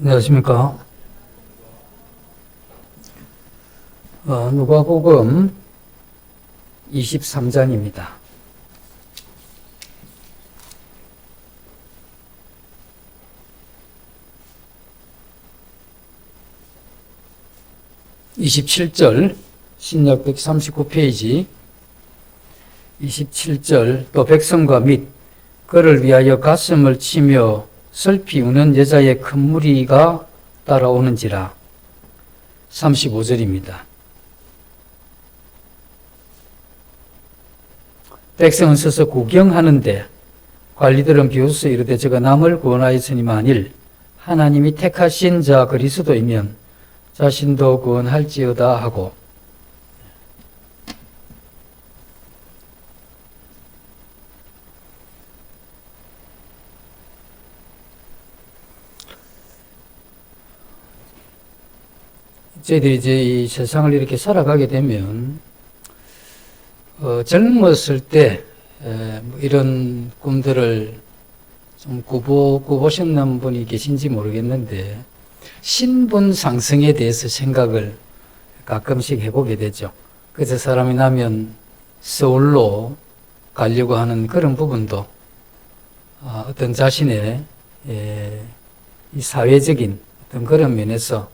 안녕하십니까. 누가복음 23장입니다. (27절) 신약 139페이지 27절 또 백성과 및 그를 위하여 가슴을 치며 슬피 우는 여자의 큰 무리가 따라오는지라. 35절입니다. 백성은 서서 구경하는데 관리들은 비웃어 이르되 저가 남을 구원하였으니 만일 하나님이 택하신 자 그리스도이면 자신도 구원할지어다 하고, 저희들이 이제 이 세상을 이렇게 살아가게 되면 젊었을 때 이런 꿈들을 좀 꾸보셨는 분이 계신지 모르겠는데 신분 상승에 대해서 생각을 가끔씩 해보게 되죠. 그래서 사람이 나면 서울로 가려고 하는 그런 부분도 어떤 자신의 이 사회적인 어떤 그런 면에서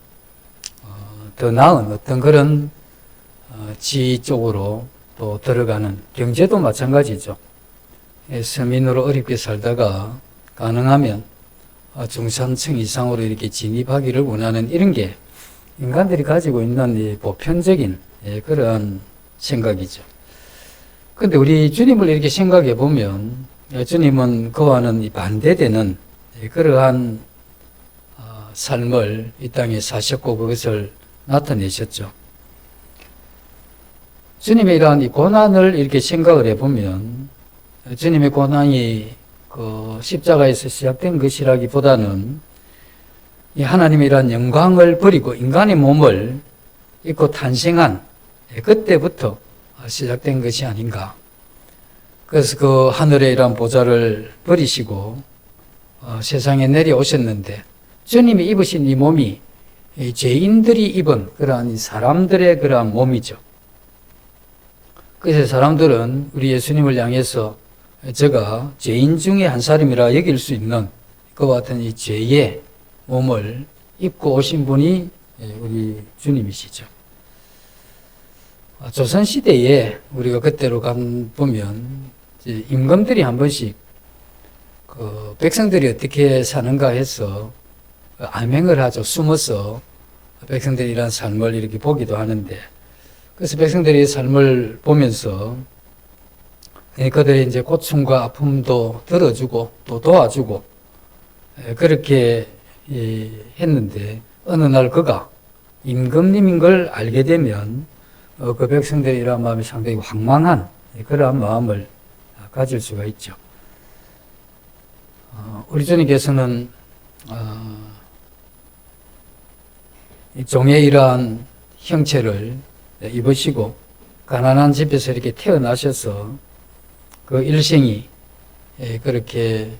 더 나은 어떤 그런 지위 쪽으로 또 들어가는, 경제도 마찬가지죠. 서민으로 어렵게 살다가 가능하면 중산층 이상으로 이렇게 진입하기를 원하는 이런 게 인간들이 가지고 있는 이 보편적인 그런 생각이죠. 근데 우리 주님을 이렇게 생각해 보면 주님은 그와는 반대되는 그러한 삶을 이 땅에 사셨고 그것을 나타내셨죠. 주님의 이러한 이 고난을 이렇게 생각을 해보면 주님의 고난이 그 십자가에서 시작된 것이라기보다는 이 하나님의 이러한 영광을 버리고 인간의 몸을 입고 탄생한 그때부터 시작된 것이 아닌가. 그래서 그 하늘의 이러한 보좌를 버리시고 세상에 내려오셨는데 주님이 입으신 이 몸이 죄인들이 입은 그러한 사람들의 그러한 몸이죠. 그래서 사람들은 우리 예수님을 향해서 제가 죄인 중에 한 사람이라 여길 수 있는 그와 같은 이 죄의 몸을 입고 오신 분이 우리 주님이시죠. 조선시대에 우리가 그때로 보면 임금들이 한 번씩 그 백성들이 어떻게 사는가 해서 암행을 하죠. 숨어서 백성들이 이런 삶을 이렇게 보기도 하는데, 그래서 백성들이 삶을 보면서 그들의 이제 고충과 아픔도 들어주고 또 도와주고 그렇게 했는데, 어느 날 그가 임금님인 걸 알게 되면 그 백성들의 이런 마음이 상당히 황망한 그러한 마음을 가질 수가 있죠. 우리 주님께서는 종의 이러한 형체를 입으시고 가난한 집에서 이렇게 태어나셔서 그 일생이 그렇게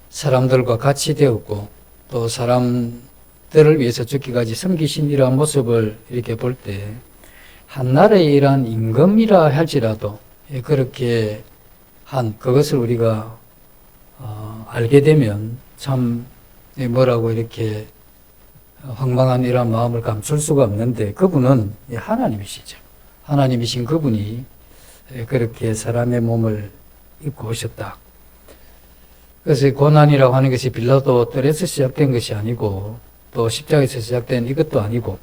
사람들과 같이 되었고 또 사람들을 위해서 죽기까지 섬기신 이러한 모습을 이렇게 볼 때 한나라의 이러한 임금이라 할지라도 그렇게 한 그것을 우리가 알게 되면 참 뭐라고 이렇게 황망한 이런 마음을 감출 수가 없는데, 그분은 하나님이시죠. 하나님이신 그분이 그렇게 사람의 몸을 입고 오셨다. 그래서 고난이라고 하는 것이 빌라도 뜰에서 시작된 것이 아니고 또 십자가에서 시작된 이것도 아니고,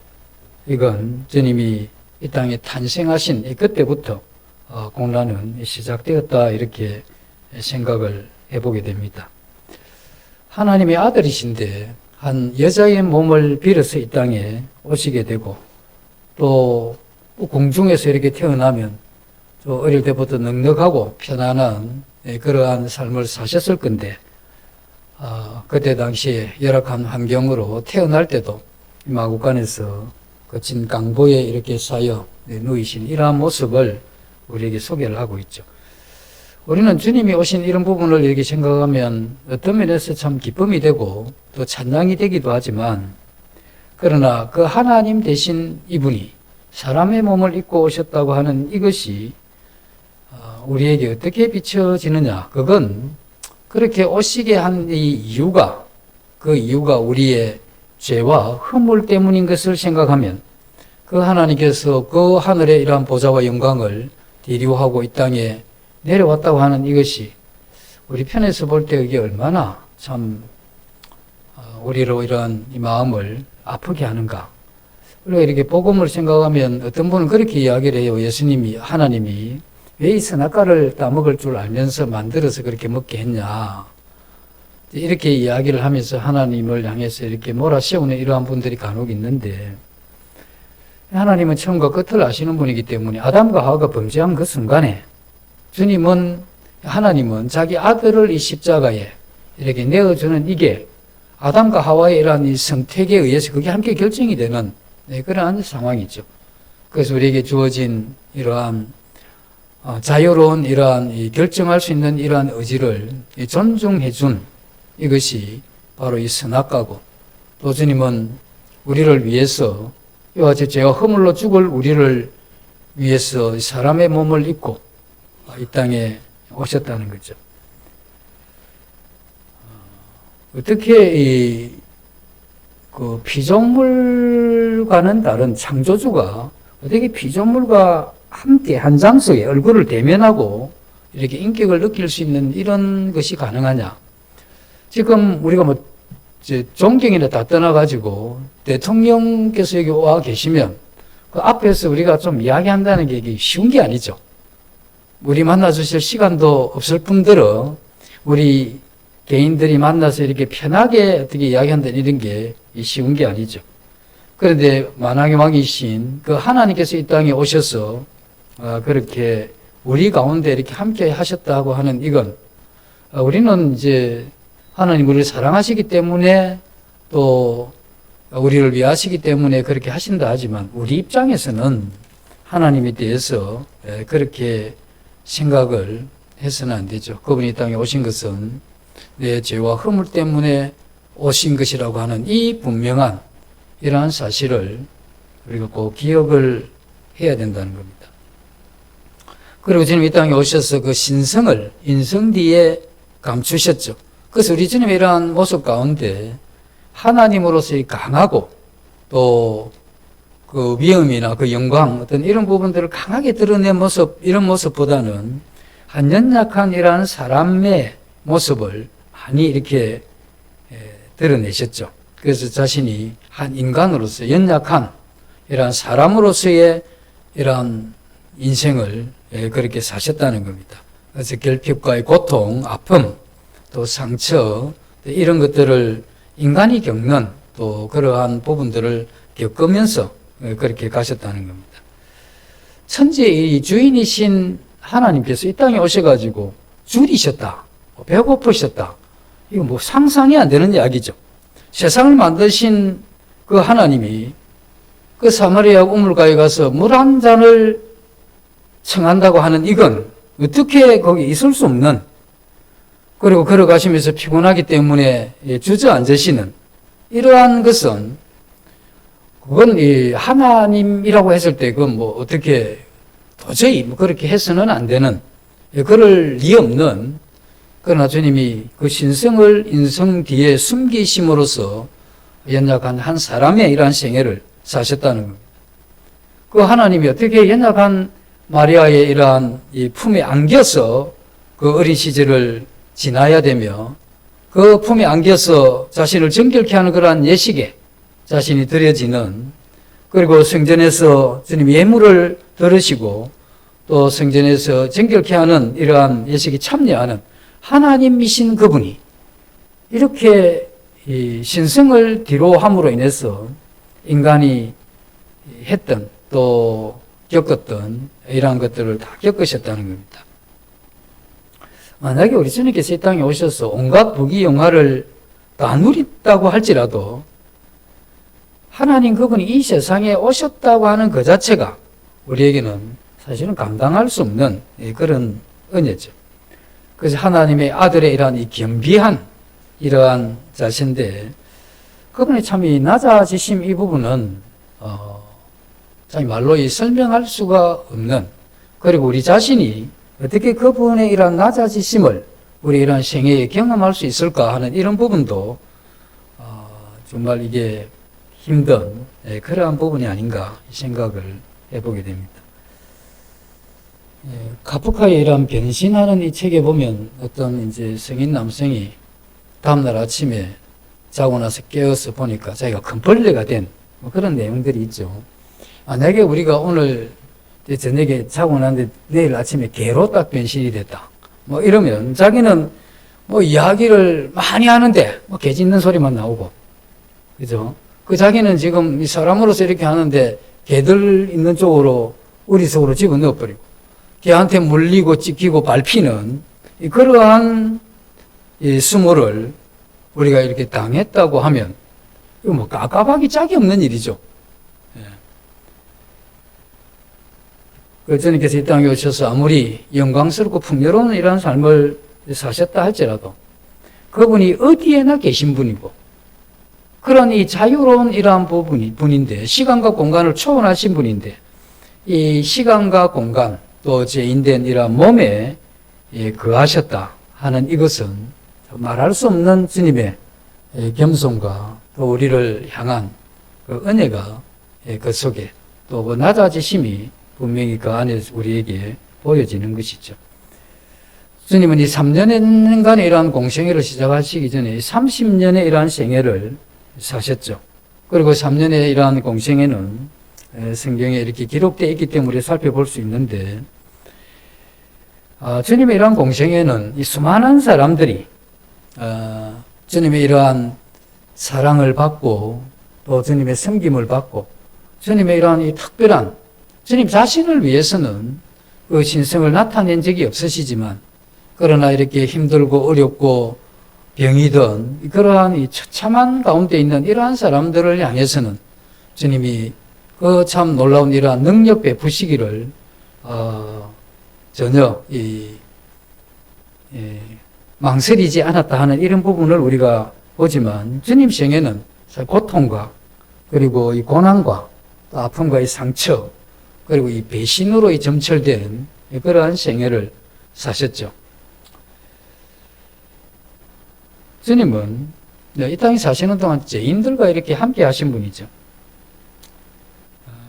이건 주님이 이 땅에 탄생하신 그때부터 고난은 시작되었다, 이렇게 생각을 해보게 됩니다. 하나님의 아들이신데 한 여자의 몸을 빌어서 이 땅에 오시게 되고, 또 공중에서 이렇게 태어나면 어릴 때부터 넉넉하고 편안한 그러한 삶을 사셨을 건데, 그때 당시에 열악한 환경으로 태어날 때도 마구간에서 거친 강보에 이렇게 쌓여 누이신 이러한 모습을 우리에게 소개를 하고 있죠. 우리는 주님이 오신 이런 부분을 이렇게 생각하면 어떤 면에서 참 기쁨이 되고 또 찬양이 되기도 하지만, 그러나 그 하나님 대신 이분이 사람의 몸을 입고 오셨다고 하는 이것이 우리에게 어떻게 비춰지느냐, 그건 그렇게 오시게 한 이 이유가, 그 이유가 우리의 죄와 허물 때문인 것을 생각하면, 그 하나님께서 그 하늘의 이러한 보좌와 영광을 디리워하고 이 땅에 내려왔다고 하는 이것이 우리 편에서 볼 때 이게 얼마나 참 우리로 이러한 이 마음을 아프게 하는가. 우리가 이렇게 복음을 생각하면 어떤 분은 그렇게 이야기를 해요. 예수님이, 하나님이 왜 이 선악과를 따먹을 줄 알면서 만들어서 그렇게 먹게 했냐. 이렇게 이야기를 하면서 하나님을 향해서 이렇게 몰아세우는 이러한 분들이 간혹 있는데, 하나님은 처음과 끝을 아시는 분이기 때문에 아담과 하와가 범죄한 그 순간에 하나님은 자기 아들을 이 십자가에 이렇게 내어주는 이게 아담과 하와의 이러한 이 선택에 의해서 그게 함께 결정이 되는 그러한 상황이죠. 그래서 우리에게 주어진 이러한 자유로운 이러한 결정할 수 있는 이러한 의지를 존중해 준 이것이 바로 이 선악과고, 또 주님은 우리를 위해서 이와 같이 죄와 허물로 죽을 우리를 위해서 사람의 몸을 입고 이 땅에 오셨다는 거죠. 어떻게 그 피조물과는 다른 창조주가 어떻게 피조물과 함께 한 장소에 얼굴을 대면하고 이렇게 인격을 느낄 수 있는 이런 것이 가능하냐? 지금 우리가 뭐 이제 존경이나 다 떠나가지고 대통령께서 여기 와 계시면 그 앞에서 우리가 좀 이야기한다는 게 이게 쉬운 게 아니죠. 우리 만나주실 시간도 없을 뿐더러 우리 개인들이 만나서 이렇게 편하게 어떻게 이야기한다는 이런 게 쉬운 게 아니죠. 그런데 만왕의 왕이신 그 하나님께서 이 땅에 오셔서 그렇게 우리 가운데 이렇게 함께 하셨다고 하는 이건 우리는 이제 하나님 우리를 사랑하시기 때문에 또 우리를 위하시기 때문에 그렇게 하신다 하지만 우리 입장에서는 하나님에 대해서 그렇게 생각을 해서는 안 되죠. 그분이 이 땅에 오신 것은 내 죄와 허물 때문에 오신 것이라고 하는 이 분명한 이러한 사실을 우리가 꼭 기억을 해야 된다는 겁니다. 그리고 주님 이 땅에 오셔서 그 신성을 인성 뒤에 감추셨죠. 그래서 우리 주님의 이러한 모습 가운데 하나님으로서의 강하고 또 그 위엄이나 그 영광 어떤 이런 부분들을 강하게 드러낸 모습, 이런 모습보다는 한 연약한 이러한 사람의 모습을 많이 이렇게 드러내셨죠. 그래서 자신이 한 인간으로서 연약한 이러한 사람으로서의 이러한 인생을 그렇게 사셨다는 겁니다. 그래서 결핍과의 고통, 아픔, 또 상처, 이런 것들을 인간이 겪는 또 그러한 부분들을 겪으면서 그렇게 가셨다는 겁니다. 천지의 주인이신 하나님께서 이 땅에 오셔가지고 줄이셨다, 배고프셨다, 이거 뭐 상상이 안 되는 이야기죠. 세상을 만드신 그 하나님이 그 사마리아 우물가에 가서 물 한 잔을 청한다고 하는 이건 어떻게 거기 있을 수 없는, 그리고 걸어가시면서 피곤하기 때문에 주저앉으시는 이러한 것은 그건 이 하나님이라고 했을 때 그건 뭐 어떻게 도저히 뭐 그렇게 해서는 안 되는, 그럴 리 없는, 그러나 주님이 그 신성을 인성 뒤에 숨기심으로써 연약한 한 사람의 이러한 생애를 사셨다는 겁니다. 그 하나님이 어떻게 연약한 마리아의 이러한 이 품에 안겨서 그 어린 시절을 지나야 되며 그 품에 안겨서 자신을 정결케 하는 그러한 예식에 자신이 드려지는, 그리고 성전에서 주님 예물을 들으시고 또 성전에서 정결케 하는 이러한 예식에 참여하는 하나님이신 그분이 이렇게 이 신성을 뒤로 함으로 인해서 인간이 했던 또 겪었던 이러한 것들을 다 겪으셨다는 겁니다. 만약에 우리 주님께서 이 땅에 오셔서 온갖 부귀영화를 다 누렸다고 할지라도 하나님 그분이 이 세상에 오셨다고 하는 그 자체가 우리에게는 사실은 감당할 수 없는 그런 은혜죠. 그래서 하나님의 아들의 이러한 이 겸비한 이러한 자신데, 그분의 참 이 낮아지심 이 부분은 참 말로 이 설명할 수가 없는, 그리고 우리 자신이 어떻게 그분의 이러한 낮아지심을 우리 이러한 생애에 경험할 수 있을까 하는 이런 부분도 정말 이게 힘든 그러한 부분이 아닌가 생각을 해보게 됩니다. 카프카의 이러한 변신하는 이 책에 보면 어떤 이제 성인 남성이 다음날 아침에 자고 나서 깨어서 보니까 자기가 큰 벌레가 된 그런 내용들이 있죠. 만약에 우리가 오늘 저녁에 자고 났는데 내일 아침에 개로 딱 변신이 됐다, 이러면 자기는 이야기를 많이 하는데 개 짖는 소리만 나오고, 그죠? 그 자기는 지금 이 사람으로서 이렇게 하는데 개들 있는 쪽으로 우리 속으로 집어넣어버리고 개한테 물리고 찢기고 밟히는 그러한 이 수모를 우리가 이렇게 당했다고 하면 이거 깝깝하기 짝이 없는 일이죠. 주님께서 이 땅에 오셔서 아무리 영광스럽고 풍요로운 이러한 삶을 사셨다 할지라도 그분이 어디에나 계신 분이고, 그런 이 자유로운 이러한 분인데, 시간과 공간을 초월하신 분인데, 이 시간과 공간 또 죄인된 이러한 몸에 거하셨다 하는 이것은 말할 수 없는 주님의 겸손과 또 우리를 향한 그 은혜가 그 속에 또 그 낮아지심이 분명히 그 안에 우리에게 보여지는 것이죠. 주님은 이 3년간의 이러한 공생애를 시작하시기 전에 30년의 이러한 생애를 사셨죠. 그리고 3년의 이러한 공생애는 성경에 이렇게 기록되어 있기 때문에 살펴볼 수 있는데, 주님의 이러한 공생애는 이 수많은 사람들이 주님의 이러한 사랑을 받고 또 주님의 섬김을 받고 주님의 이러한 이 특별한 주님 자신을 위해서는 그 신성을 나타낸 적이 없으시지만, 그러나 이렇게 힘들고 어렵고 병이든 그러한 이 처참한 가운데 있는 이러한 사람들을 향해서는 주님이 그 참 놀라운 이러한 능력 베푸시기를 전혀 망설이지 않았다 하는 이런 부분을 우리가 보지만, 주님 생에는 고통과 그리고 이 고난과 또 아픔과의 상처 그리고 이 배신으로 이 점철된 그러한 생애를 사셨죠. 주님은 이 땅에 사시는 동안 죄인들과 이렇게 함께 하신 분이죠.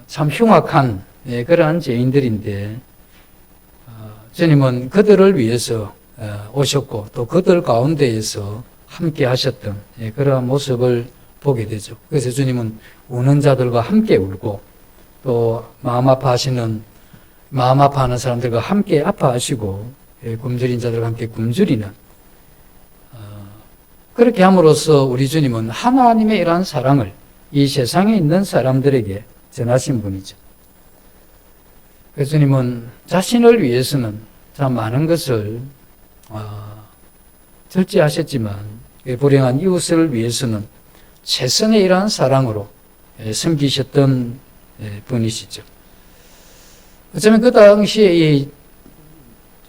참 흉악한 그러한 죄인들인데 주님은 그들을 위해서 오셨고 또 그들 가운데에서 함께 하셨던 그러한 모습을 보게 되죠. 그래서 주님은 우는 자들과 함께 울고 또 마음 아파하는 사람들과 함께 아파하시고 굶주린 자들과 함께 굶주리는, 그렇게 함으로써 우리 주님은 하나님의 이러한 사랑을 이 세상에 있는 사람들에게 전하신 분이죠. 그래서 주님은 자신을 위해서는 참 많은 것을 절제하셨지만 불행한 이웃을 위해서는 최선의 이러한 사랑으로 섬기셨던 분이시죠. 어쩌면 그 당시에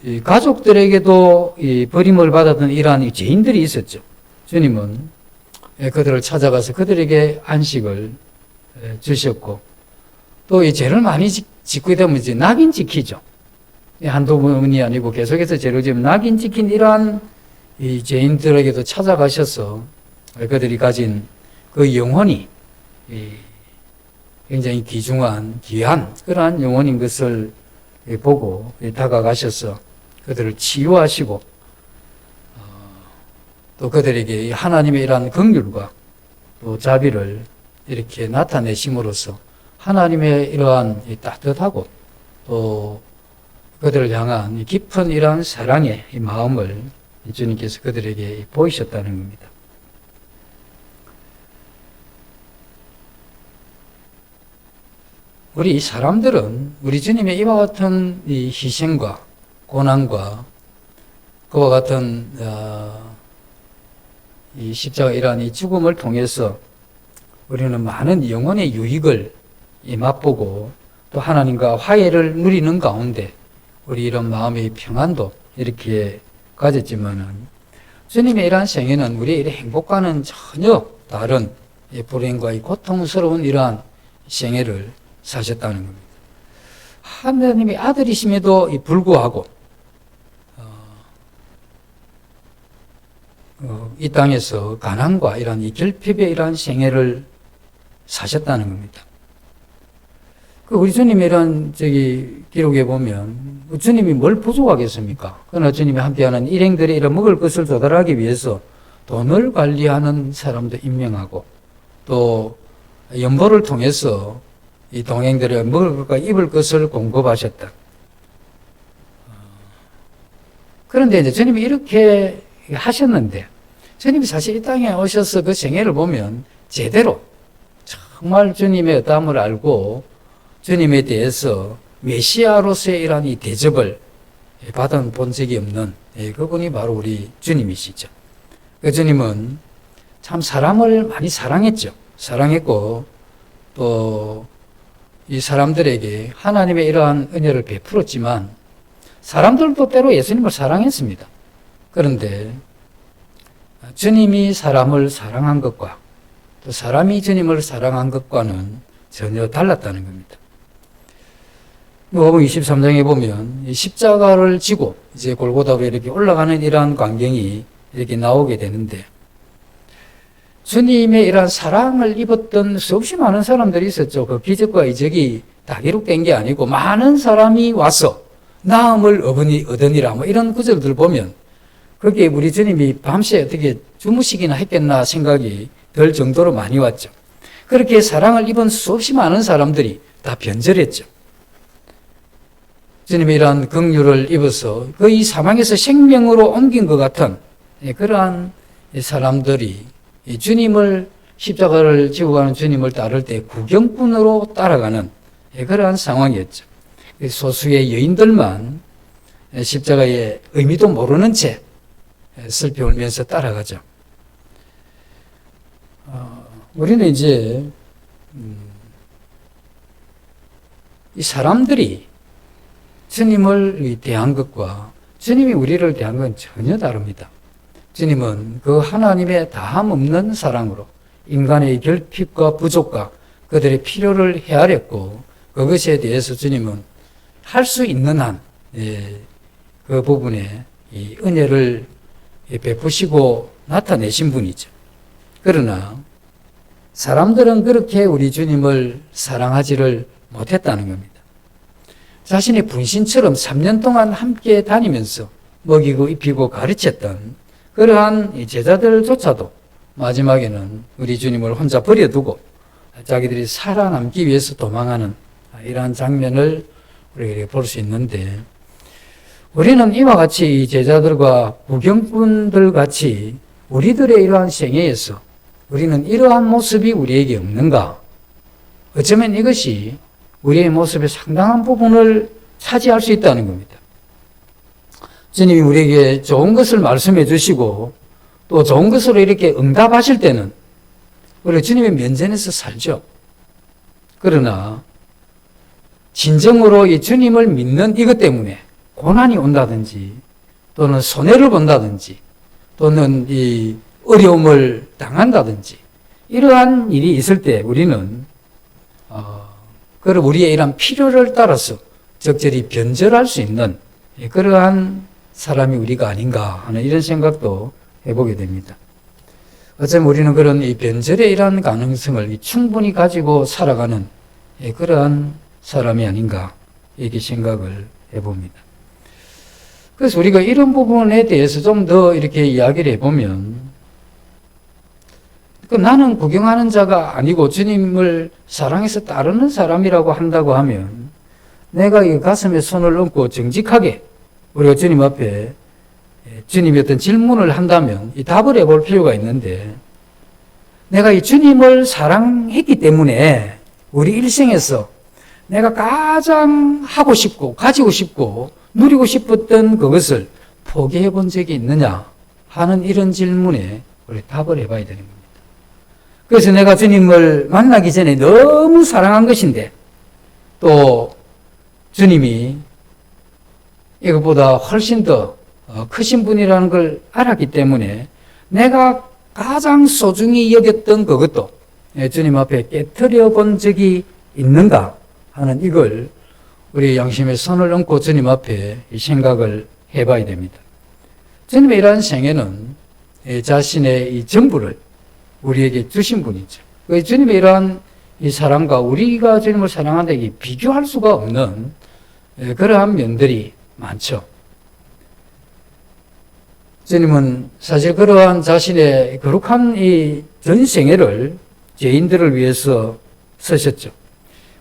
이 가족들에게도 이 버림을 받았던 이러한 죄인들이 있었죠. 주님은 그들을 찾아가서 그들에게 안식을 주셨고, 또 이 죄를 많이 짓게 되면 이제 낙인 지키죠. 한두 번이 아니고 계속해서 죄를 지으면 낙인 지킨 이러한 이 죄인들에게도 찾아가셔서 그들이 가진 그 영혼이 굉장히 귀중한 귀한 그러한 영혼인 것을 보고 다가가셔서 그들을 치유하시고 또 그들에게 하나님의 이러한 긍휼과 또 자비를 이렇게 나타내심으로써 하나님의 이러한 따뜻하고 또 그들을 향한 깊은 이러한 사랑의 마음을 주님께서 그들에게 보이셨다는 겁니다. 우리 사람들은 우리 주님의 이와 같은 이 희생과 고난과 그와 같은 이 십자가 이러한 이 죽음을 통해서 우리는 많은 영혼의 유익을 맛보고 또 하나님과 화해를 누리는 가운데 우리 이런 마음의 평안도 이렇게 가졌지만은 주님의 이러한 생애는 우리의 이 행복과는 전혀 다른 이 불행과 이 고통스러운 이러한 생애를 사셨다는 겁니다. 하나님의 아들이심에도 불구하고 이 땅에서 가난과 이러한 이 결핍의 이러한 생애를 사셨다는 겁니다. 우리 주님의 이런 기록에 보면 주님이 뭘 부족하겠습니까? 그러나 주님이 함께하는 일행들의 이런 먹을 것을 조달하기 위해서 돈을 관리하는 사람도 임명하고 또 연보를 통해서 이 동행들의 먹을 것과 입을 것을 공급하셨다. 그런데 이제 주님이 이렇게 하셨는데 주님이 사실 이 땅에 오셔서 그 생애를 보면 제대로 정말 주님의 어떠함을 알고 주님에 대해서 메시아로서의 이러한 이 대접을 받아본 적이 없는 그분이 바로 우리 주님이시죠. 그 주님은 참 사람을 많이 사랑했죠. 사랑했고 또 이 사람들에게 하나님의 이러한 은혜를 베풀었지만 사람들도 때로 예수님을 사랑했습니다. 그런데 주님이 사람을 사랑한 것과 또 사람이 주님을 사랑한 것과는 전혀 달랐다는 겁니다. 누가복음 23장에 보면 십자가를 지고 이제 골고다로 이렇게 올라가는 이러한 광경이 이렇게 나오게 되는데 주님의 이러한 사랑을 입었던 수없이 많은 사람들이 있었죠. 그 기적과 이적이 다 기록된 게 아니고 많은 사람이 와서 나음을 얻으니라 뭐 이런 구절들 보면 거기에 우리 주님이 밤새 어떻게 주무시기나 했겠나 생각이 들 정도로 많이 왔죠. 그렇게 사랑을 입은 수없이 많은 사람들이 다 변절했죠. 주님이 이러한 긍휼을 입어서 거의 사망에서 생명으로 옮긴 것 같은 그러한 사람들이 주님을 십자가를 지고 가는 주님을 따를 때 구경꾼으로 따라가는 그러한 상황이었죠. 소수의 여인들만 십자가의 의미도 모르는 채 슬피 울면서 따라가죠. 우리는 이제 이 사람들이 주님을 대한 것과 주님이 우리를 대한 건 전혀 다릅니다. 주님은 그 하나님의 다함 없는 사랑으로 인간의 결핍과 부족과 그들의 필요를 헤아렸고 그것에 대해서 주님은 할 수 있는 한 그 부분에 이 은혜를 베푸시고 나타내신 분이죠. 그러나 사람들은 그렇게 우리 주님을 사랑하지를 못했다는 겁니다. 자신의 분신처럼 3년 동안 함께 다니면서 먹이고 입히고 가르쳤던 그러한 제자들조차도 마지막에는 우리 주님을 혼자 버려두고 자기들이 살아남기 위해서 도망하는 이러한 장면을 우리가 볼 수 있는데 우리는 이와 같이 이 제자들과 구경꾼들 같이 우리들의 이러한 생애에서 우리는 이러한 모습이 우리에게 없는가? 어쩌면 이것이 우리의 모습의 상당한 부분을 차지할 수 있다는 겁니다. 주님이 우리에게 좋은 것을 말씀해 주시고 또 좋은 것으로 이렇게 응답하실 때는 우리가 주님의 면전에서 살죠. 그러나 진정으로 이 주님을 믿는 이것 때문에 고난이 온다든지 또는 손해를 본다든지 또는 이 어려움을 당한다든지 이러한 일이 있을 때 우리는 그런 우리의 이러한 필요를 따라서 적절히 변절할 수 있는 그러한 사람이 우리가 아닌가 하는 이런 생각도 해보게 됩니다. 어쩌면 우리는 그런 이 변절의 이러한 가능성을 충분히 가지고 살아가는 그러한 사람이 아닌가 이렇게 생각을 해봅니다. 그래서 우리가 이런 부분에 대해서 좀 더 이렇게 이야기를 해보면 나는 구경하는 자가 아니고 주님을 사랑해서 따르는 사람이라고 한다고 하면 내가 이 가슴에 손을 얹고 정직하게 우리가 주님 앞에 주님이 어떤 질문을 한다면 이 답을 해볼 필요가 있는데 내가 이 주님을 사랑했기 때문에 우리 일생에서 내가 가장 하고 싶고 가지고 싶고 누리고 싶었던 그것을 포기해 본 적이 있느냐 하는 이런 질문에 우리 답을 해봐야 되는 겁니다. 그래서 내가 주님을 만나기 전에 너무 사랑한 것인데 또 주님이 이것보다 훨씬 더 크신 분이라는 걸 알았기 때문에 내가 가장 소중히 여겼던 그것도 주님 앞에 깨트려 본 적이 있는가 하는 이걸 우리 양심의 손을 얹고 주님 앞에 생각을 해봐야 됩니다. 주님의 이러한 생애는 자신의 이 전부를 우리에게 주신 분이죠. 주님의 이러한 이 사랑과 우리가 주님을 사랑한다 이게 비교할 수가 없는 그러한 면들이 많죠. 주님은 사실 그러한 자신의 거룩한 이 전생애를 죄인들을 위해서 쓰셨죠.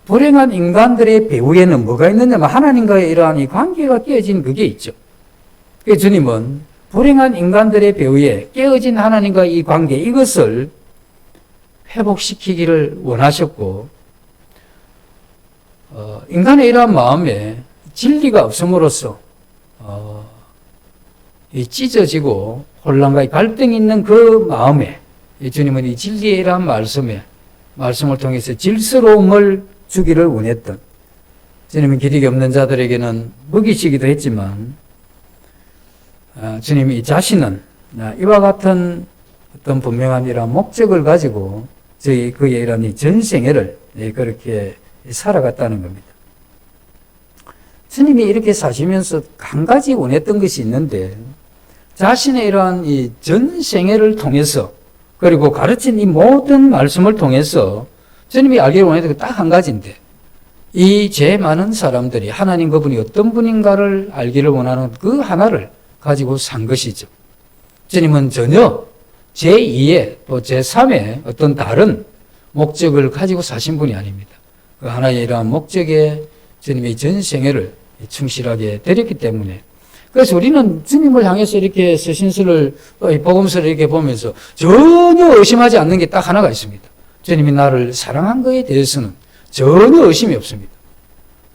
불행한 인간들의 배후에는 뭐가 있느냐면 하나님과의 이러한 이 관계가 깨어진 그게 있죠. 그래서 주님은 불행한 인간들의 배후에 깨어진 하나님과 이 관계 이것을 회복시키기를 원하셨고 인간의 이러한 마음에 진리가 없음으로써 이 찢어지고 혼란과 갈등이 있는 그 마음에 주님은 이 진리의 이러한 말씀을 통해서 질서로움을 주기를 원했던 주님은 기력이 없는 자들에게는 먹이시기도 했지만 주님이 자신은 이와 같은 어떤 분명한 이러한 목적을 가지고 그의 이러한 이 전생애를 그렇게 살아갔다는 겁니다. 주님이 이렇게 사시면서 한 가지 원했던 것이 있는데 자신의 이러한 이 전생애를 통해서 그리고 가르친 이 모든 말씀을 통해서 주님이 알기를 원했던 게 딱 한 가지인데 이 죄 많은 사람들이 하나님 그분이 어떤 분인가를 알기를 원하는 그 하나를 가지고 산 것이죠. 주님은 전혀 제2의 또 제3의 어떤 다른 목적을 가지고 사신 분이 아닙니다. 그 하나의 이러한 목적에 주님의 전생애를 충실하게 드렸기 때문에 그래서 우리는 주님을 향해서 이렇게 서신서를 복음서를 이렇게 보면서 전혀 의심하지 않는 게 딱 하나가 있습니다. 주님이 나를 사랑한 것에 대해서는 전혀 의심이 없습니다.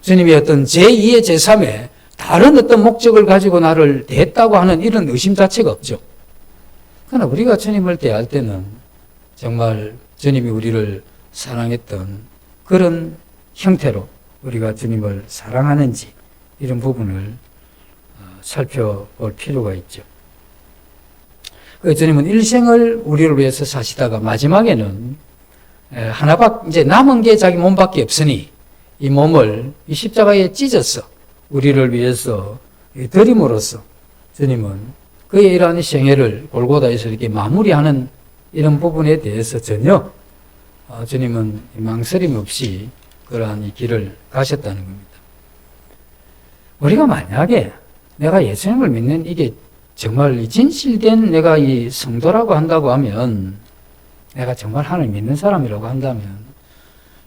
주님이 어떤 제2의 제3의 다른 어떤 목적을 가지고 나를 대했다고 하는 이런 의심 자체가 없죠. 그러나 우리가 주님을 대할 때는 정말 주님이 우리를 사랑했던 그런 형태로 우리가 주님을 사랑하는지 이런 부분을 살펴볼 필요가 있죠. 주님은 일생을 우리를 위해서 사시다가 마지막에는 이제 남은 게 자기 몸밖에 없으니 이 몸을 이 십자가에 찢어서 우리를 위해서 드림으로써 주님은 그의 이러한 생애를 골고다에서 이렇게 마무리하는 이런 부분에 대해서 전혀 주님은 망설임 없이 그러한 이 길을 가셨다는 겁니다. 우리가 만약에 내가 예수님을 믿는 이게 정말 진실된 내가 이 성도라고 한다고 하면 내가 정말 하나님 믿는 사람이라고 한다면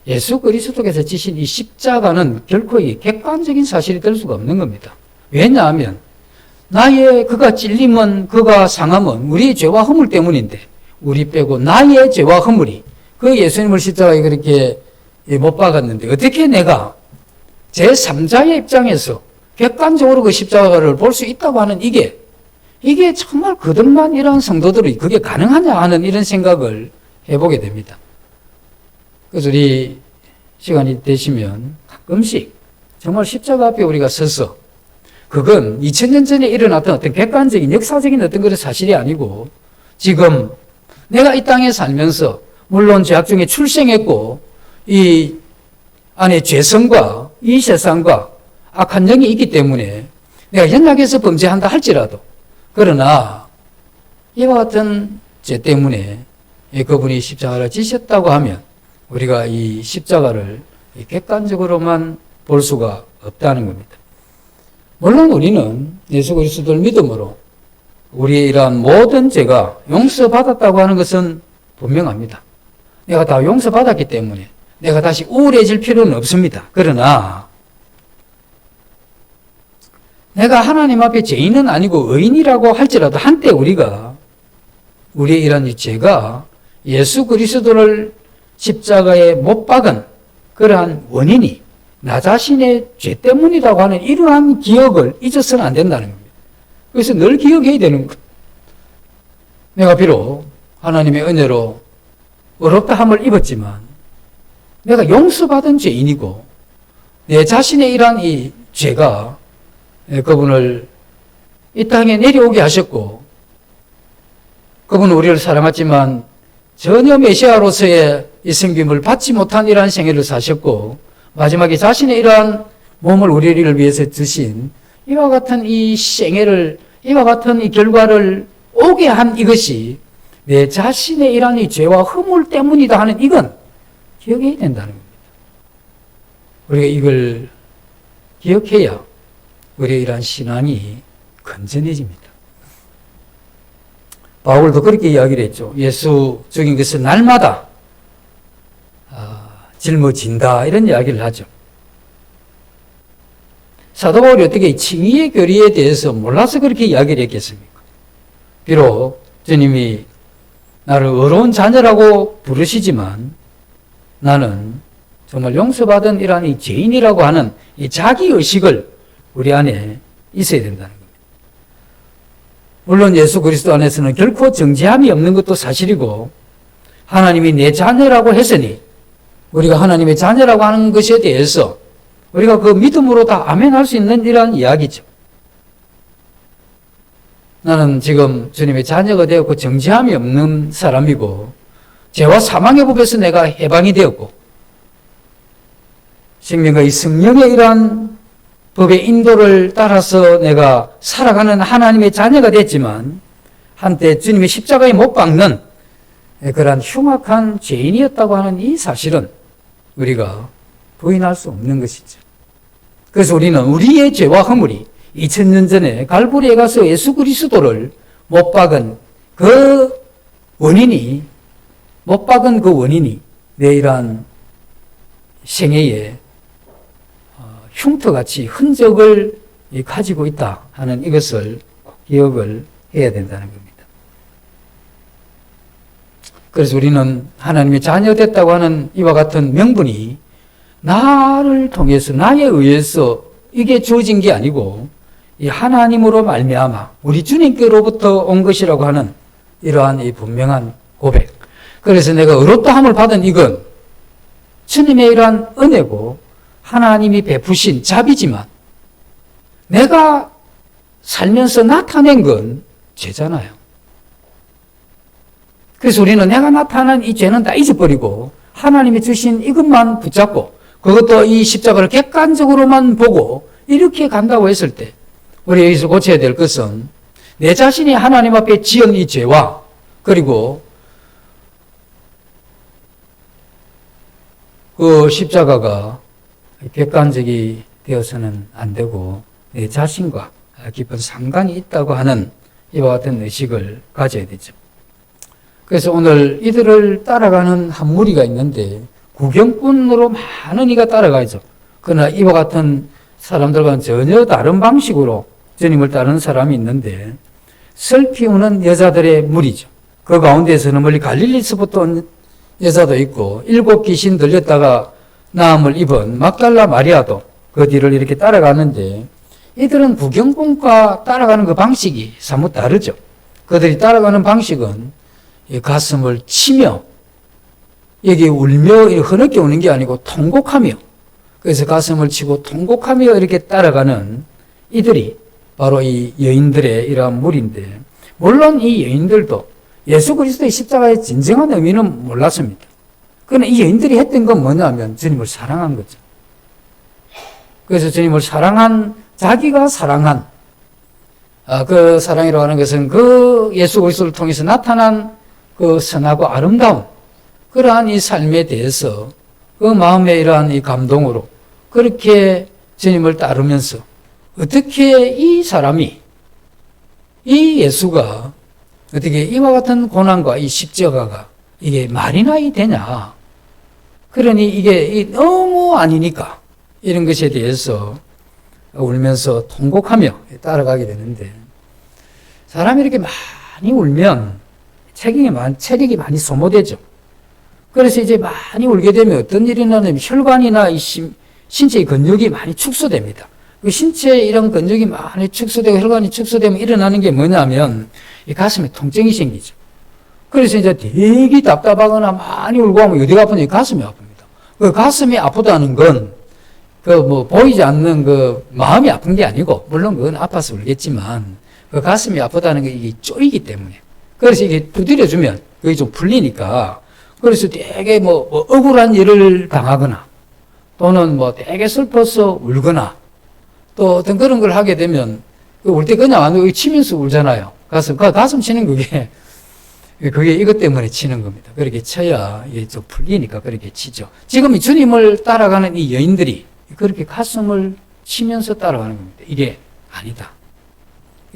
예수 그리스도께서 지신 이 십자가는 결코 이 객관적인 사실이 될 수가 없는 겁니다. 왜냐하면 나의 그가 찔림은 그가 상함은 우리의 죄와 허물 때문인데 우리 빼고 나의 죄와 허물이 그 예수님을 십자가에 그렇게 못 박았는데 어떻게 내가 제3자의 입장에서 객관적으로 그 십자가를 볼 수 있다고 하는 이게 정말 그들만 이런 성도들이 그게 가능하냐 하는 이런 생각을 해보게 됩니다. 그래서 우리 시간이 되시면 가끔씩 정말 십자가 앞에 우리가 서서 그건 2000년 전에 일어났던 어떤 객관적인 역사적인 어떤 그런 사실이 아니고 지금 내가 이 땅에 살면서 물론 죄악 중에 출생했고 이 안에 죄성과 이 세상과 악한 영이 있기 때문에 내가 연약해서 범죄한다 할지라도 그러나 이와 같은 죄 때문에 그분이 십자가를 지셨다고 하면 우리가 이 십자가를 객관적으로만 볼 수가 없다는 겁니다. 물론 우리는 예수 그리스도를 믿음으로 우리의 이러한 모든 죄가 용서받았다고 하는 것은 분명합니다. 내가 다 용서받았기 때문에 내가 다시 우울해질 필요는 없습니다. 그러나 내가 하나님 앞에 죄인은 아니고 의인이라고 할지라도 한때 우리가 우리의 이러한 죄가 예수 그리스도를 십자가에 못 박은 그러한 원인이 나 자신의 죄 때문이라고 하는 이러한 기억을 잊어서는 안 된다는 겁니다. 그래서 늘 기억해야 되는 것. 내가 비록 하나님의 은혜로 어렵다함을 입었지만 내가 용서받은 죄인이고 내 자신의 이러한 이 죄가 그분을 이 땅에 내려오게 하셨고, 그분은 우리를 사랑했지만 전혀 메시아로서의 이 섬김을 받지 못한 이러한 생애를 사셨고, 마지막에 자신의 이러한 몸을 우리를 위해서 주신 이와 같은 이 생애를, 이와 같은 이 결과를 오게 한 이것이 내 자신의 이러한 이 죄와 허물 때문이다 하는 이건 기억해야 된다는 겁니다. 우리가 이걸 기억해야 우리의 이러한 신앙이 건전해집니다. 바울도 그렇게 이야기를 했죠. 예수 죽인 것은 날마다 짊어진다 이런 이야기를 하죠. 사도 바울이 어떻게 칭의의 교리에 대해서 몰라서 그렇게 이야기를 했겠습니까? 비록 주님이 나를 의로운 자녀라고 부르시지만 나는 정말 용서받은 이러한 이 죄인이라고 하는 이 자기의식을 우리 안에 있어야 된다는 겁니다. 물론 예수 그리스도 안에서는 결코 정죄함이 없는 것도 사실이고, 하나님이 내 자녀라고 했으니 우리가 하나님의 자녀라고 하는 것에 대해서 우리가 그 믿음으로 다 아멘할 수 있는 이러한 이야기죠. 나는 지금 주님의 자녀가 되었고 정죄함이 없는 사람이고, 죄와 사망의 법에서 내가 해방이 되었고, 생명과 이 성령의 이러한 법의 인도를 따라서 내가 살아가는 하나님의 자녀가 됐지만, 한때 주님의 십자가에 못 박는 그러한 흉악한 죄인이었다고 하는 이 사실은 우리가 부인할 수 없는 것이죠. 그래서 우리는 우리의 죄와 허물이 2000년 전에 갈보리에 가서 예수 그리스도를 못 박은 그 원인이 내 이러한 생애에 흉터같이 흔적을 가지고 있다 하는 이것을 기억을 해야 된다는 겁니다. 그래서 우리는 하나님의 자녀 됐다고 하는 이와 같은 명분이 나를 통해서, 나에 의해서 이게 주어진 게 아니고 이 하나님으로 말미암아 우리 주님께로부터 온 것이라고 하는 이러한 이 분명한 고백. 그래서 내가 의롭다함을 받은 이건 주님의 이러한 은혜고 하나님이 베푸신 자비지만, 내가 살면서 나타낸 건 죄잖아요. 그래서 우리는 내가 나타난 이 죄는 다 잊어버리고 하나님이 주신 이것만 붙잡고, 그것도 이 십자가를 객관적으로만 보고 이렇게 간다고 했을 때, 우리 여기서 고쳐야 될 것은 내 자신이 하나님 앞에 지은 이 죄와, 그리고 그 십자가가 객관적이 되어서는 안 되고 내 자신과 깊은 상관이 있다고 하는 이와 같은 의식을 가져야 되죠. 그래서 오늘 이들을 따라가는 한 무리가 있는데 구경꾼으로 많은 이가 따라가죠. 그러나 이와 같은 사람들과는 전혀 다른 방식으로 주님을 따르는 사람이 있는데, 슬피 우는 여자들의 무리죠. 그 가운데에서는 멀리 갈릴리서부터 온 여자도 있고 7 귀신 들렸다가 나음을 입은 막달라 마리아도 그 뒤를 이렇게 따라가는데, 이들은 구경꾼과 따라가는 그 방식이 사뭇 다르죠. 그들이 따라가는 방식은 가슴을 치며, 여기 울며 흐느껴 우는 게 아니고 통곡하며, 그래서 가슴을 치고 통곡하며 이렇게 따라가는 이들이 바로 이 여인들의 이러한 무리인데, 물론 이 여인들도 예수 그리스도의 십자가의 진정한 의미는 몰랐습니다. 그러나 이 여인들이 했던 건 뭐냐면 주님을 사랑한 거죠. 그래서 주님을 사랑한, 자기가 사랑한 그 사랑이라고 하는 것은 그 예수 그리스도를 통해서 나타난 그 선하고 아름다운 그러한 이 삶에 대해서 그 마음의 이러한 이 감동으로 그렇게 주님을 따르면서, 어떻게 이 사람이, 이 예수가 어떻게 이와 같은 고난과 이 십자가가 이게 말이나 되냐. 그러니 이게 너무 아니니까 이런 것에 대해서 울면서 통곡하며 따라가게 되는데, 사람이 이렇게 많이 울면 체력이 많이 소모되죠. 그래서 이제 많이 울게 되면 어떤 일이 나냐면 혈관이나 이 신체의 근육이 많이 축소됩니다. 그 신체에 이런 근육이 많이 축소되고 혈관이 축소되면 일어나는 게 뭐냐면 이 가슴에 통증이 생기죠. 그래서 이제 되게 답답하거나 많이 울고 하면 어디가 아프냐? 가슴이 아픕니다. 그 가슴이 아프다는 건 보이지 않는 그 마음이 아픈 게 아니고, 물론 그건 아파서 울겠지만, 그 가슴이 아프다는 게 이게 쪼이기 때문에. 그래서 이게 두드려주면 그게 좀 풀리니까. 그래서 되게 뭐 억울한 일을 당하거나 또는 뭐 되게 슬퍼서 울거나 또 어떤 그런 걸 하게 되면 울 때 그냥 안 울고 치면서 울잖아요. 가슴 치는 그게 이것 때문에 치는 겁니다. 그렇게 쳐야 이게 좀 풀리니까 그렇게 치죠. 지금 이 주님을 따라가는 이 여인들이 그렇게 가슴을 치면서 따라가는 겁니다. 이게 아니다.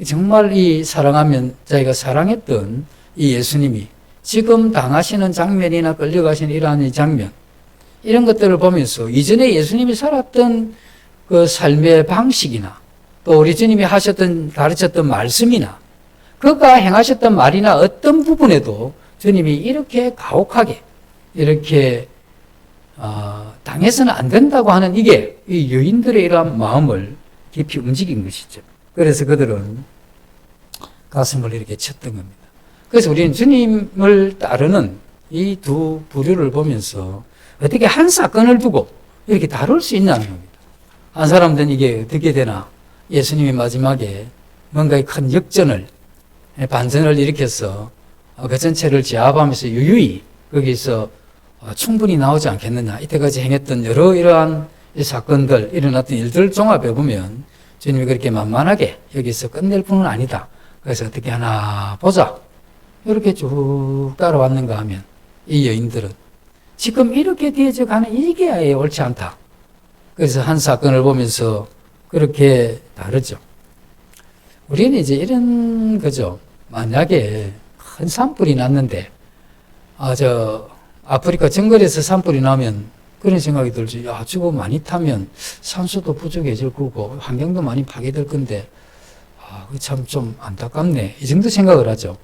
정말 이 사랑하면 자기가 사랑했던 이 예수님이 지금 당하시는 장면이나 끌려가시는 이러한 이 장면, 이런 것들을 보면서 이전에 예수님이 살았던 그 삶의 방식이나 또 우리 주님이 가르쳤던 말씀이나 그가 행하셨던 말이나 어떤 부분에도 주님이 이렇게 가혹하게 이렇게 당해서는 안 된다고 하는 이게 이 여인들의 이러한 마음을 깊이 움직인 것이죠. 그래서 그들은 가슴을 이렇게 쳤던 겁니다. 그래서 우리는 주님을 따르는 이 두 부류를 보면서 어떻게 한 사건을 두고 이렇게 다룰 수 있냐는 겁니다. 한 사람들은 이게 어떻게 되나? 예수님이 마지막에 뭔가 큰 역전을, 반전을 일으켜서 그 전체를 제압하면서 유유히 거기서 충분히 나오지 않겠느냐. 이때까지 행했던 여러 이러한 사건들, 일어났던 일들을 종합해 보면 주님이 그렇게 만만하게 여기서 끝낼 뿐은 아니다. 그래서 어떻게 하나 보자. 이렇게 쭉 따라왔는가 하면 이 여인들은 지금 이렇게 되어져 가는 이게 아예 옳지 않다. 그래서 한 사건을 보면서 그렇게 다르죠. 우리는 이제 이런 거죠. 만약에 큰 산불이 났는데, 아프리카 정글에서 산불이 나면 그런 생각이 들지. 야, 저거 많이 타면 산소도 부족해질 거고, 환경도 많이 파괴될 건데, 참 좀 안타깝네. 이 정도 생각을 하죠.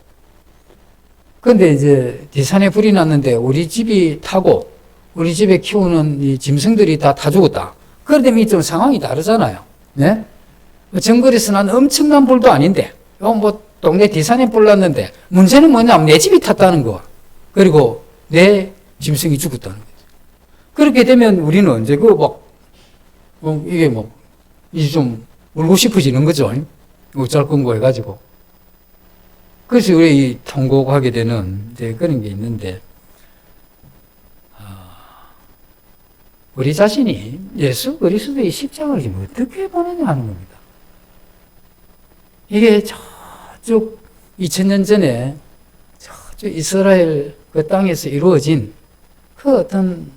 근데 이제 뒤산에 불이 났는데 우리 집이 타고 우리 집에 키우는 이 짐승들이 다 죽었다. 그러면 좀 상황이 다르잖아요. 네? 정글에서 난 엄청난 불도 아닌데, 뭐 동네 뒤산에 불 났는데 문제는 뭐냐면 내 집이 탔다는 거. 그리고 내 짐승이 죽었다는 거죠. 그렇게 되면 우리는 언제 이게 이제 좀 울고 싶어지는 거죠. 우짤끔고 해가지고. 그래서 우리 통곡하게 되는 이제 그런 게 있는데, 우리 자신이 예수 그리스도의 십자가를 지금 어떻게 보느냐 하는 겁니다. 이게 저쪽 2000년 전에 저쪽 이스라엘 그 땅에서 이루어진 그 어떤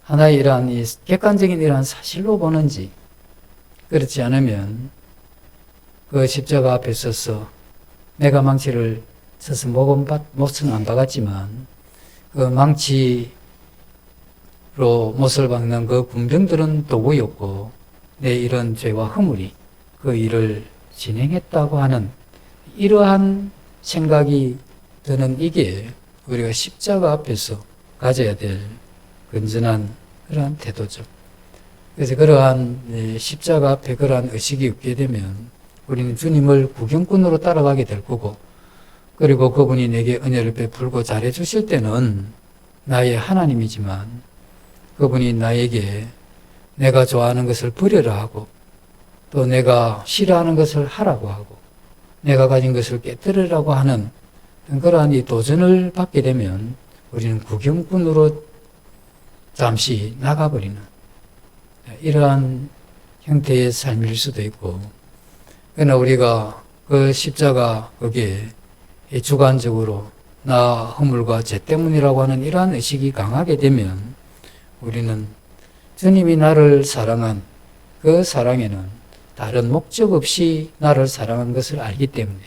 하나의 이러한 이 객관적인 이러한 사실로 보는지, 그렇지 않으면 그 십자가 앞에 서서 내가 망치를 쳐서 못은 안 박았지만 그 망치로 못을 박는 그 군병들은 도구였고 내 이런 죄와 허물이 그 일을 진행했다고 하는 이러한 생각이 드는 이게 우리가 십자가 앞에서 가져야 될 건전한 그러한 태도죠. 그래서 그러한 십자가 앞에 그러한 의식이 없게 되면 우리는 주님을 구경꾼으로 따라가게 될 거고, 그리고 그분이 내게 은혜를 베풀고 잘해 주실 때는 나의 하나님이지만 그분이 나에게 내가 좋아하는 것을 버려라 하고 또 내가 싫어하는 것을 하라고 하고 내가 가진 것을 깨뜨리라고 하는 그러한 이 도전을 받게 되면 우리는 구경꾼으로 잠시 나가버리는 이러한 형태의 삶일 수도 있고, 그러나 우리가 그 십자가 거기에 주관적으로 나 허물과 죄 때문이라고 하는 이러한 의식이 강하게 되면 우리는 주님이 나를 사랑한 그 사랑에는 다른 목적 없이 나를 사랑한 것을 알기 때문에,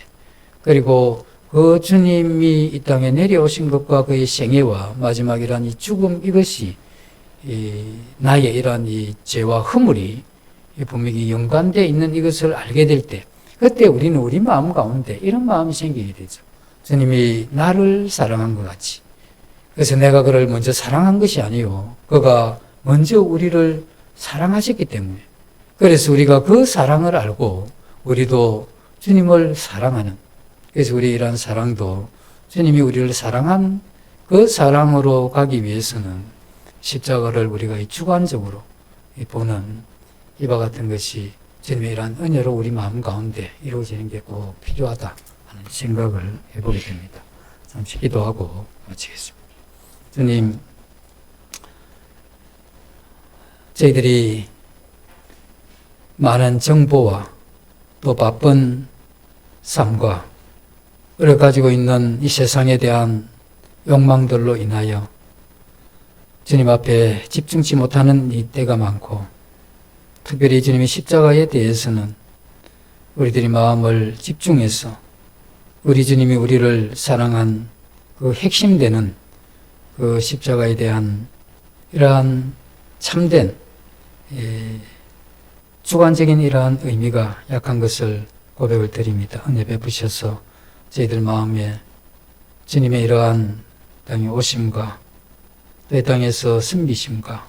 그리고 그 주님이 이 땅에 내려오신 것과 그의 생애와 마지막이란 이 죽음, 이것이 나의 이러한 이 죄와 허물이 분명히 연관되어 있는 이것을 알게 될 때, 그때 우리는 우리 마음 가운데 이런 마음이 생기게 되죠. 주님이 나를 사랑한 것 같이. 그래서 내가 그를 먼저 사랑한 것이 아니요, 그가 먼저 우리를 사랑하셨기 때문에, 그래서 우리가 그 사랑을 알고 우리도 주님을 사랑하는, 그래서 우리 이러한 사랑도 주님이 우리를 사랑한 그 사랑으로 가기 위해서는 십자가를 우리가 주관적으로 보는 이와 같은 것이 주님의 이러한 은혜로 우리 마음 가운데 이루어지는 게 꼭 필요하다 하는 생각을 해보게 됩니다. 잠시 기도하고 마치겠습니다. 주님, 저희들이 많은 정보와 또 바쁜 삶과 우리가 가지고 있는 이 세상에 대한 욕망들로 인하여 주님 앞에 집중치 못하는 이 때가 많고, 특별히 주님의 십자가에 대해서는 우리들이 마음을 집중해서 우리 주님이 우리를 사랑한 그 핵심되는 그 십자가에 대한 이러한 참된 주관적인 이러한 의미가 약한 것을 고백을 드립니다. 은혜 베푸셔서 저희들 마음에 주님의 이러한 땅에 오심과 또 이 땅에서 승리심과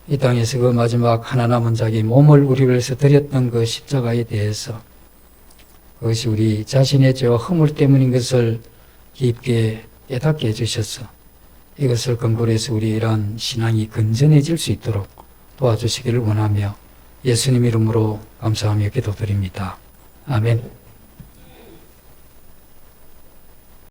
이 땅에서 그 마지막 하나 남은 자기 몸을 우리를 위해서 드렸던 그 십자가에 대해서 그것이 우리 자신의 죄와 허물 때문인 것을 깊게 깨닫게 해주셔서 이것을 근거로 해서 우리 이러한 신앙이 건전해질 수 있도록 도와주시기를 원하며 예수님 이름으로 감사하며 기도드립니다. 아멘.